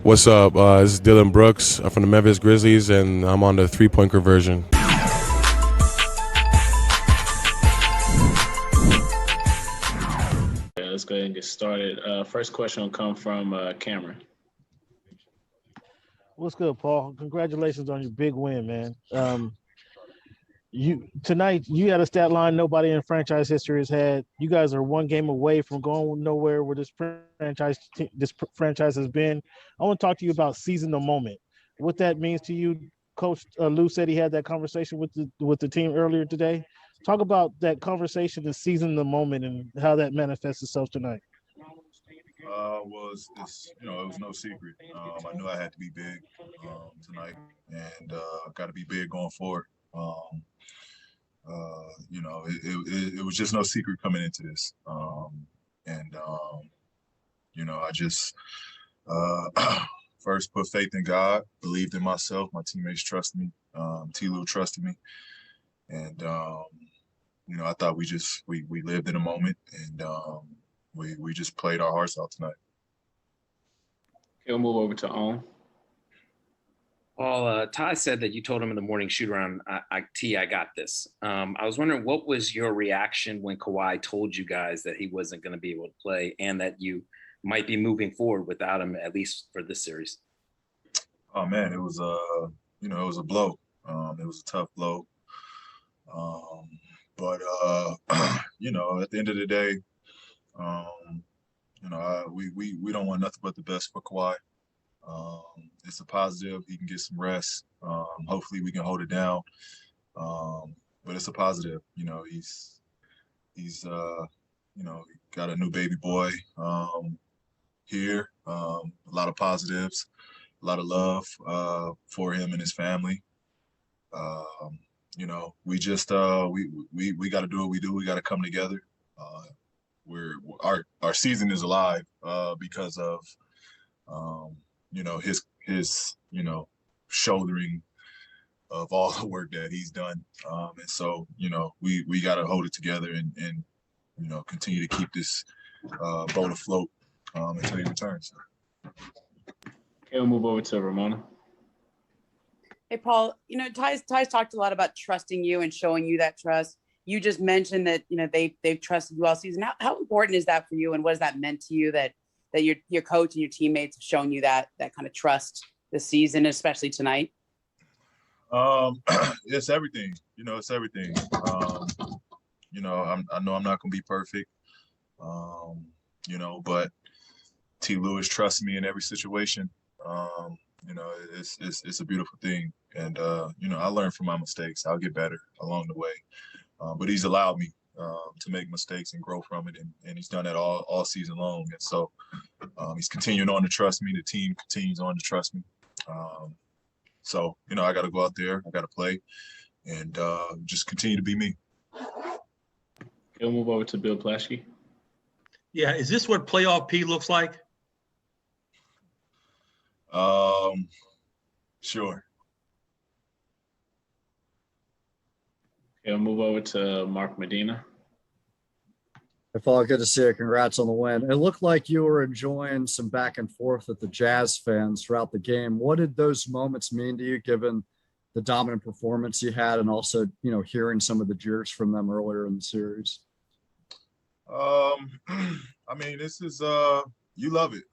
What's up? This is Dylan Brooks from the Memphis Grizzlies, and I'm on the three-point conversion. Let's go ahead and get started. First question will come from Cameron. What's good, Paul? Congratulations on your big win, man. Tonight you had a stat line nobody in franchise history has had. You guys are one game away from going nowhere where this franchise has been. I want to talk to you about seizing the moment. What that means to you. Coach Lue said he had that conversation with the team earlier today. Talk about that conversation and seizing the moment and how that manifests itself tonight. Well, it was no secret. I knew I had to be big tonight, and got to be big going forward. It was just no secret coming into this. I just first put faith in God, believed in myself. My teammates trusted me. Ty Lue trusted me, and I thought we lived in a moment, and we just played our hearts out tonight. Okay, we'll move over to Owen. Paul, Ty said that you told him in the morning shoot around, I got this. I was wondering, what was your reaction when Kawhi told you guys that he wasn't going to be able to play and that you might be moving forward without him, at least for this series? Oh man, it was it was a blow. It was a tough blow. But at the end of the day, we don't want nothing but the best for Kawhi. It's a positive. He can get some rest. Hopefully we can hold it down. But it's a positive. He's got a new baby boy here. A lot of positives, a lot of love for him and his family. We just we got to do what we do. We got to come together. Our season is alive because of his shouldering of all the work that he's done. And so, we got to hold it together and continue to keep this boat afloat until he returns. Okay, we'll move over to Ramona. Hey, Paul, Ty's talked a lot about trusting you and showing you that trust. You just mentioned that, they've trusted you all season. How important is that for you? And what has that meant to you that your coach and your teammates have shown you that kind of trust this season, especially tonight? It's everything. It's everything. I know I'm not going to be perfect, but Ty Lue trusts me in every situation. It's a beautiful thing. And, I learn from my mistakes. I'll get better along the way. But he's allowed me to make mistakes and grow from it. And he's done that all season long. And so he's continuing on to trust me. The team continues on to trust me. So, I got to go out there. I got to play and just continue to be me. Okay, we'll move over to Bill Plaschke. Yeah, is this what playoff P looks like? Sure. Okay, we'll move over to Mark Medina. Hey, Paul, good to see you. Congrats on the win. It looked like you were enjoying some back and forth with the Jazz fans throughout the game. What did those moments mean to you, given the dominant performance you had and also, hearing some of the jeers from them earlier in the series? This is you love it.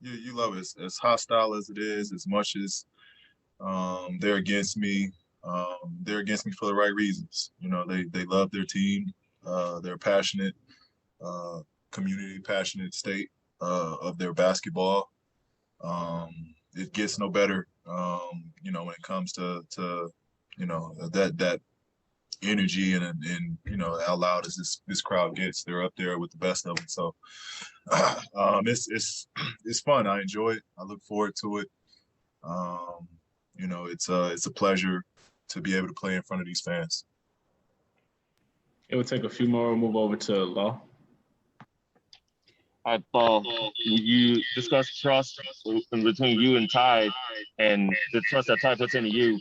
You love it. As hostile as it is, as much as they're against me. They're against me for the right reasons. They love their team. They're passionate, community passionate state of their basketball. It gets no better, when it comes to that energy and how loud as this crowd gets. They're up there with the best of them. So it's fun. I enjoy it. I look forward to it. It's a pleasure to be able to play in front of these fans. It will take a few more. We'll move over to Law. All right, Paul, you discussed trust in between you and Ty and the trust that Ty puts into you.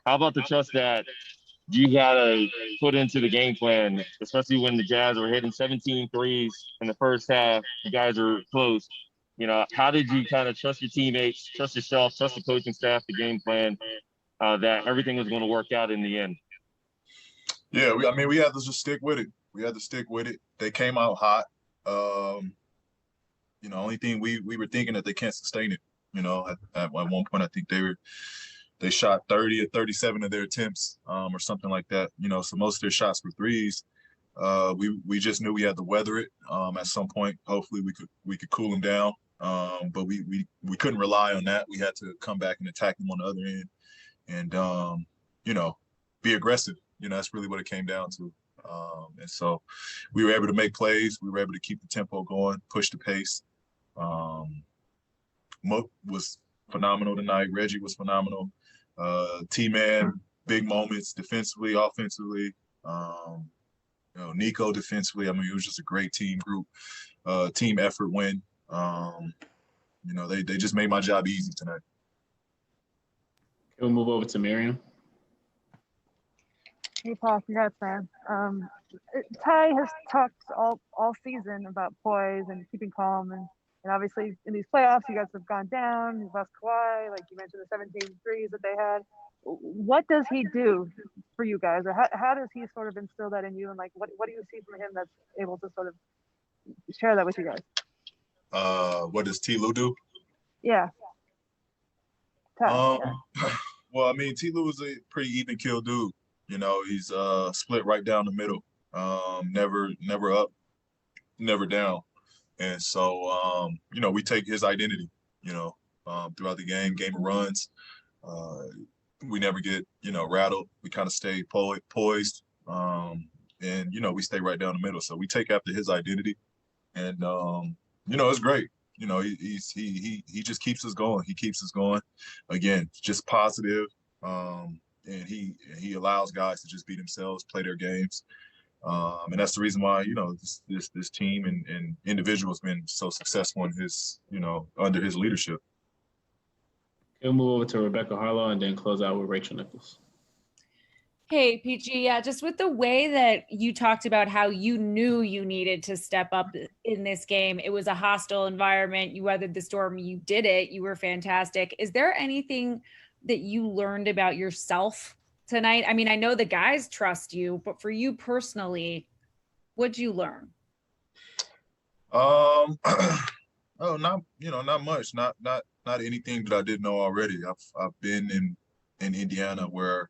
How about the trust that you got to put into the game plan, especially when the Jazz were hitting 17 threes in the first half? You guys are close. how did you kind of trust your teammates, trust yourself, trust the coaching staff, the game plan, that everything was going to work out in the end? Yeah, we had to just stick with it. We had to stick with it. They came out hot. Only thing we were thinking that they can't sustain it. At one point I think they shot 30 or 37 of their attempts, or something like that. So most of their shots were threes. We just knew we had to weather it. At some point, hopefully we could cool them down. But we couldn't rely on that. We had to come back and attack them on the other end, and be aggressive. That's really what it came down to. And so we were able to make plays. We were able to keep the tempo going, push the pace. Mook was phenomenal tonight. Reggie was phenomenal. T-Man, big moments defensively, offensively. Nico defensively. It was just a great team group, team effort win. They just made my job easy tonight. We'll move over to Miriam. Hey, Paul, congrats, man. Ty has talked all season about poise and keeping calm, and obviously in these playoffs, you guys have gone down. You've lost Kawhi, like you mentioned, the 17 threes that they had. What does he do for you guys, or how does he sort of instill that in you, and like what do you see from him that's able to sort of share that with you guys? What does Ty Lue do? Yeah. Ty, Well, Ty Lue is a pretty even kill dude. He's split right down the middle, never up, never down. And so, we take his identity, throughout the game of runs. We never get, rattled. We kind of stay poised, and, we stay right down the middle. So we take after his identity, and, it's great. He just keeps us going. He keeps us going. Again, just positive. And he allows guys to just be themselves, play their games. And that's the reason why, this team and individual has been so successful in his, under his leadership. We'll move over to Rebecca Harlow and then close out with Rachel Nichols. Hey, PG, yeah, just with the way that you talked about how you knew you needed to step up in this game. It was a hostile environment. You weathered the storm. You did it. You were fantastic. Is there anything that you learned about yourself tonight? I know the guys trust you, but for you personally, what'd you learn? Not much. Not anything that I didn't know already. I've been in Indiana where,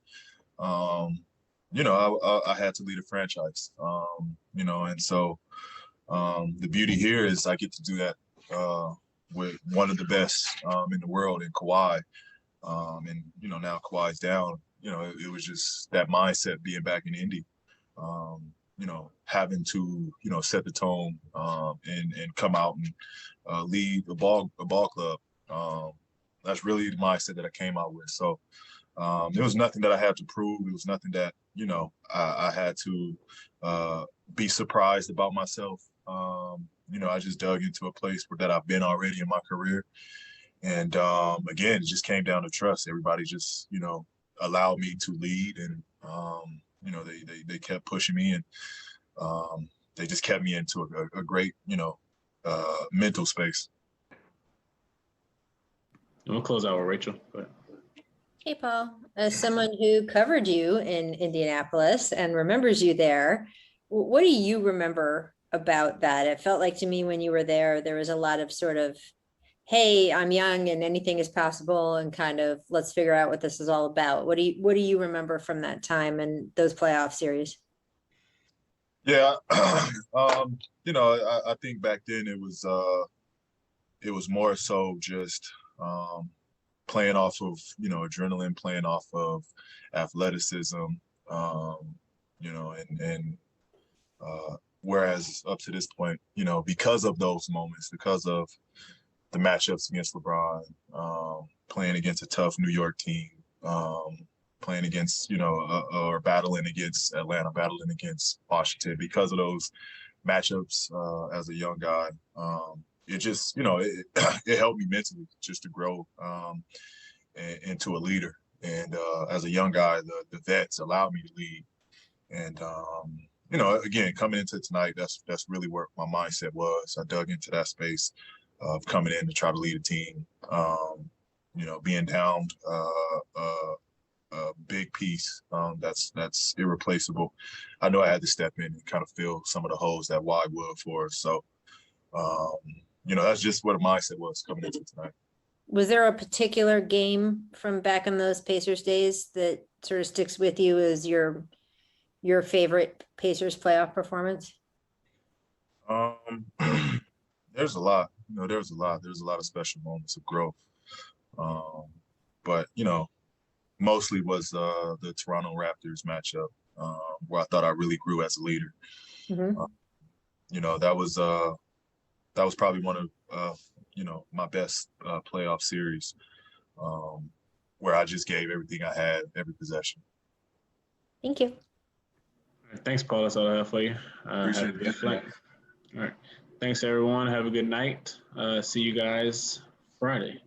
I had to lead a franchise, and so the beauty here is I get to do that with one of the best in the world in Kawhi. And now Kawhi's down, it was just that mindset being back in Indy, having to, set the tone, and come out and lead a ball club. That's really the mindset that I came out with. So there was nothing that I had to prove. It was nothing that, I had to be surprised about myself. I just dug into a place that I've been already in my career. And again, it just came down to trust. Everybody just, allowed me to lead, and they kept pushing me, and they just kept me into a great, mental space. And we'll close out with Rachel. Go ahead. Hey, Paul. As someone who covered you in Indianapolis and remembers you there, what do you remember about that? It felt like to me when you were there was a lot of sort of, hey, I'm young and anything is possible, and kind of let's figure out what this is all about. What do you remember from that time and those playoff series? Yeah, I think back then it was more so just playing off of adrenaline, playing off of athleticism, whereas up to this point, because of those moments, because of the matchups against LeBron, playing against a tough New York team, playing against, or battling against Atlanta, battling against Washington, because of those matchups as a young guy, it just, it helped me mentally just to grow into a leader. And as a young guy, the vets allowed me to lead. And, again, coming into tonight, that's really where my mindset was. I dug into that space. of coming in to try to lead a team. Being down a big piece that's irreplaceable. I know I had to step in and kind of fill some of the holes that Kawhi would for us. So, that's just what a mindset was coming into tonight. Was there a particular game from back in those Pacers days that sort of sticks with you as your favorite Pacers playoff performance? There's a lot. There's a lot of special moments of growth. But mostly was the Toronto Raptors matchup, where I thought I really grew as a leader. Mm-hmm. That was probably one of my best playoff series, where I just gave everything I had, every possession. Thank you. All right, thanks, Paul. That's all I have for you. Appreciate have a good flight. All right. Thanks, everyone. Have a good night. See you guys Friday.